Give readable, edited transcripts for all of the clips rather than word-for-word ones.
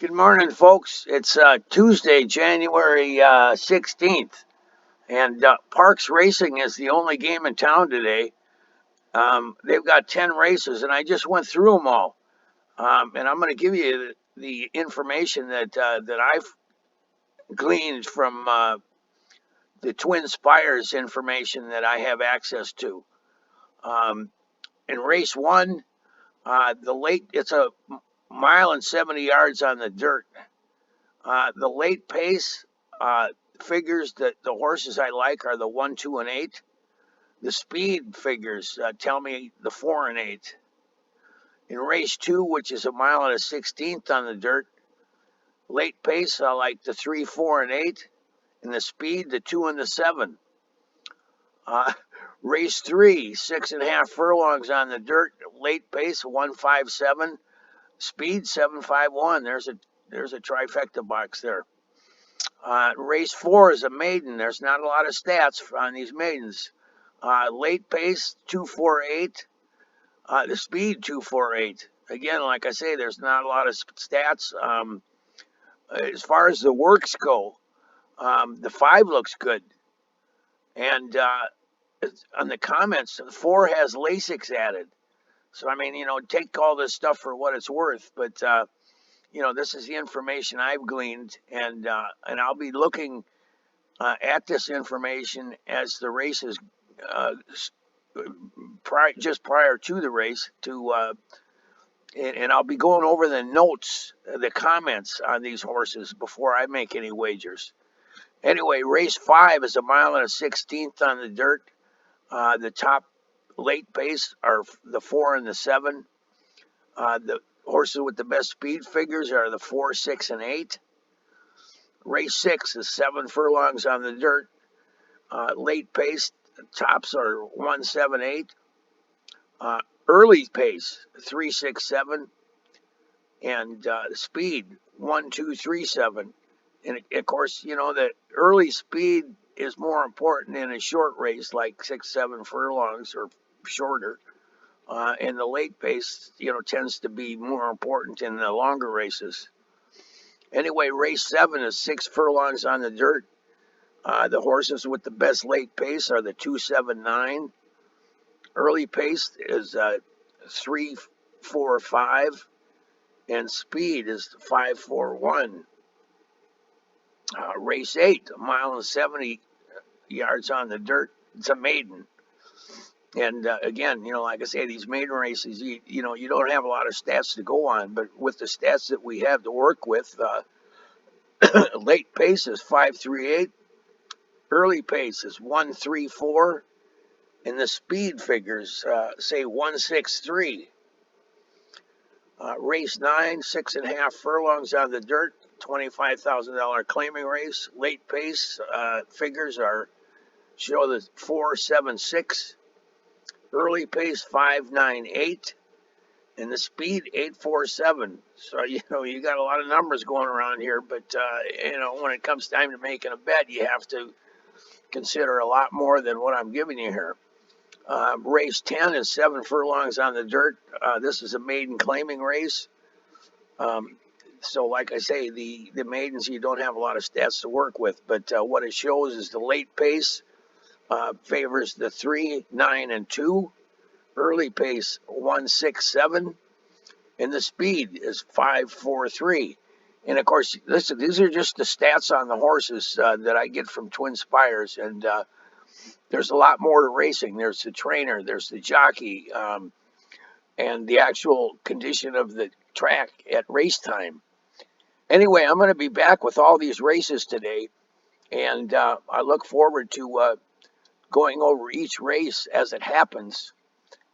Good morning, folks. It's Tuesday, January 16th, and Parx Racing is the only game in town today. They've got 10 races, and I just went through them all. And I'm going to give you the information that I've gleaned from the Twin Spires information that I have access to. Um, in race one, it's a mile and 70 yards on the dirt. The late pace figures that the horses I like are the 1, 2, and 8. The speed figures tell me the 4 and 8. In race 2, which is a mile and a 16th on the dirt, late pace I like the 3, 4, and 8. And the speed, the 2 and the 7. Uh, race 3, 6.5 furlongs on the dirt, late pace 1, 5, 7. Speed 7, 5, 1. There's a trifecta box there. Race 4 is a maiden. There's not a lot of stats on these maidens. Late pace 248. The speed 248. Again, like I say, there's not a lot of stats. As far as the works go, the 5 looks good. And on the comments, the 4 has Lasix added. So I mean, take all this stuff for what it's worth. But this is the information I've gleaned, and I'll be looking at this information as the race is just prior to the race and I'll be going over the notes, the comments on these horses before I make any wagers. Anyway, race 5 is a mile and a 16th on the dirt. The top late pace are the 4 and the 7. The horses with the best speed figures are the 4, 6, and 8. Race 6 is 7 furlongs on the dirt. Late pace, tops are 1, 7, 8. Early pace, 3, 6, 7. And speed, 1, 2, 3, 7. And of course, the early speed is more important in a short race like 6, 7 furlongs or shorter. And the late pace, tends to be more important in the longer races. Anyway, race 7 is 6 furlongs on the dirt. The horses with the best late pace are the 2, 7, 9. Early pace is 3, 4, 5. And speed is 5, 4, 1. Race 8, a mile and 70 yards on the dirt. It's a maiden. And again, like I say, these maiden races, you don't have a lot of stats to go on, but with the stats that we have to work with, late pace is 5, 3, 8. Early pace is 1, 3, 4. And the speed figures say 1, 6, 3. Race 9, 6.5 furlongs on the dirt, $25,000 claiming race. Late pace figures show the 4, 7, 6. Early pace 5, 9, 8. And the speed 8, 4, 7. So you got a lot of numbers going around here, but when it comes time to making a bet, you have to consider a lot more than what I'm giving you here. Race 10 is 7 furlongs on the dirt. This is a maiden claiming race. So like I say, the maidens, you don't have a lot of stats to work with, but what it shows is the late pace favors the 3, 9, and 2. Early pace 1, 6, 7. And the speed is 5, 4, 3. And of course, these are just the stats on the horses that I get from Twin Spires. And there's a lot more to racing. There's the trainer, there's the jockey, and the actual condition of the track at race time. Anyway, I'm going to be back with all these races today, and I look forward to going over each race as it happens,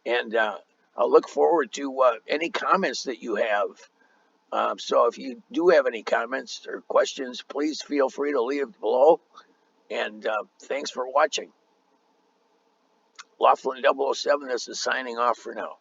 and I look forward to any comments that you have. So if you do have any comments or questions, please feel free to leave it below, and thanks for watching. Laughlin 007, this is signing off for now.